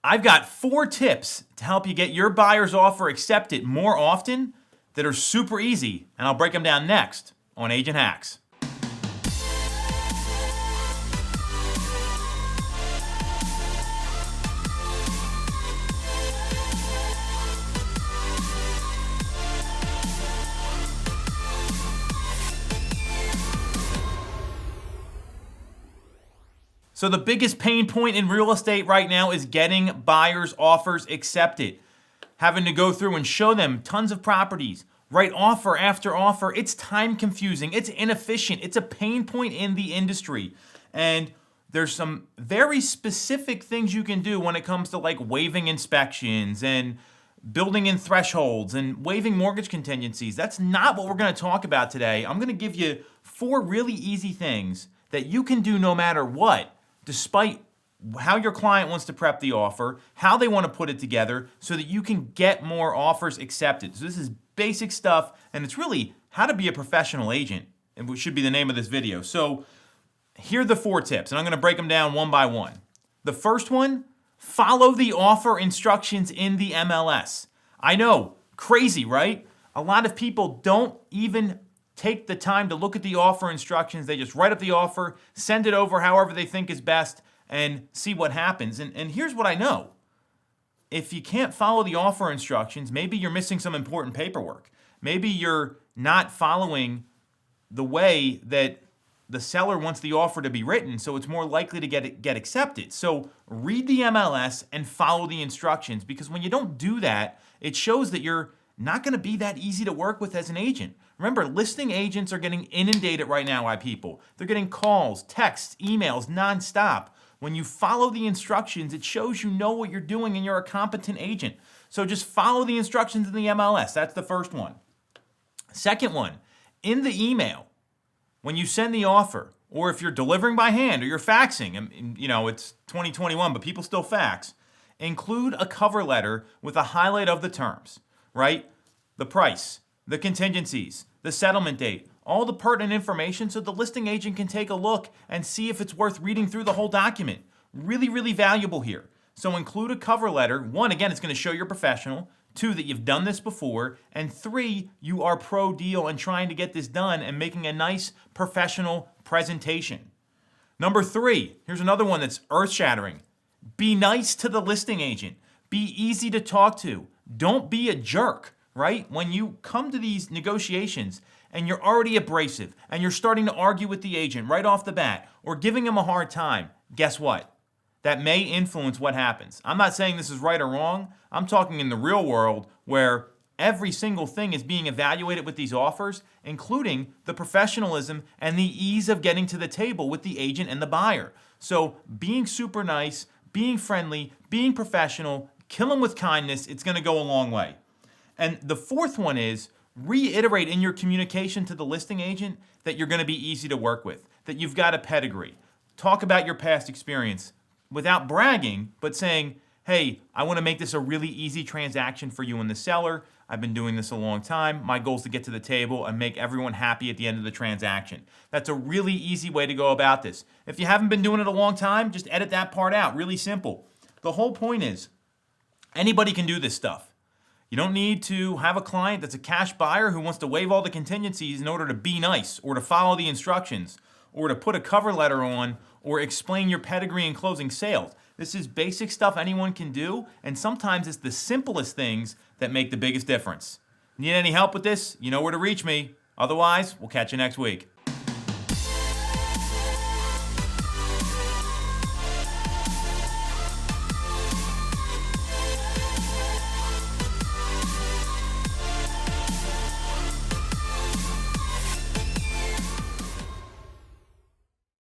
I've got 4 tips to help you get your buyer's offer accepted more often that are super easy, and I'll break them down next on Agent Hacks. So the biggest pain point in real estate right now is getting buyers' offers accepted. Having to go through and show them tons of properties, write offer after offer. It's time confusing. It's inefficient. It's a pain point in the industry. And there's some very specific things you can do when it comes to like waiving inspections and building in thresholds and waiving mortgage contingencies. That's not what we're going to talk about today. I'm going to give you 4 really easy things that you can do no matter what, despite how your client wants to prep the offer, how they want to put it together so that you can get more offers accepted. So this is basic stuff, and it's really how to be a professional agent, which should be the name of this video. So here are the 4 tips, and I'm going to break them down one by one. The first one, follow the offer instructions in the MLS. I know, crazy, right? A lot of people don't even take the time to look at the offer instructions. They just write up the offer, send it over however they think is best, and see what happens. And here's what I know. If you can't follow the offer instructions, maybe you're missing some important paperwork. Maybe you're not following the way that the seller wants the offer to be written, so it's more likely to get accepted. So read the MLS and follow the instructions, because when you don't do that, it shows that you're not going to be that easy to work with as an agent. Remember, listing agents are getting inundated right now by people. They're getting calls, texts, emails, nonstop. When you follow the instructions, it shows you know what you're doing and you're a competent agent. So just follow the instructions in the MLS. That's the first one. Second one, in the email, when you send the offer, or if you're delivering by hand or you're faxing, and it's 2021, but people still fax, include a cover letter with a highlight of the terms, right? The price, the contingencies, the settlement date, all the pertinent information so the listing agent can take a look and see if it's worth reading through the whole document. Really, really valuable here. So include a cover letter. 1, again, it's going to show you're professional. 2, that you've done this before. And 3, you are pro deal and trying to get this done and making a nice professional presentation. Number 3, here's another one that's earth-shattering. Be nice to the listing agent. Be easy to talk to. Don't be a jerk, right? When you come to these negotiations and you're already abrasive and you're starting to argue with the agent right off the bat or giving him a hard time, guess what? That may influence what happens. I'm not saying this is right or wrong. I'm talking in the real world where every single thing is being evaluated with these offers, including the professionalism and the ease of getting to the table with the agent and the buyer. So being super nice, being friendly, being professional, kill them with kindness, it's going to go a long way. And the 4th one is reiterate in your communication to the listing agent that you're going to be easy to work with, that you've got a pedigree. Talk about your past experience without bragging, but saying, hey, I want to make this a really easy transaction for you and the seller. I've been doing this a long time. My goal is to get to the table and make everyone happy at the end of the transaction. That's a really easy way to go about this. If you haven't been doing it a long time, just edit that part out. Really simple. The whole point is anybody can do this stuff. You don't need to have a client that's a cash buyer who wants to waive all the contingencies in order to be nice or to follow the instructions or to put a cover letter on or explain your pedigree in closing sales. This is basic stuff anyone can do, and sometimes it's the simplest things that make the biggest difference. Need any help with this? You know where to reach me. Otherwise, we'll catch you next week.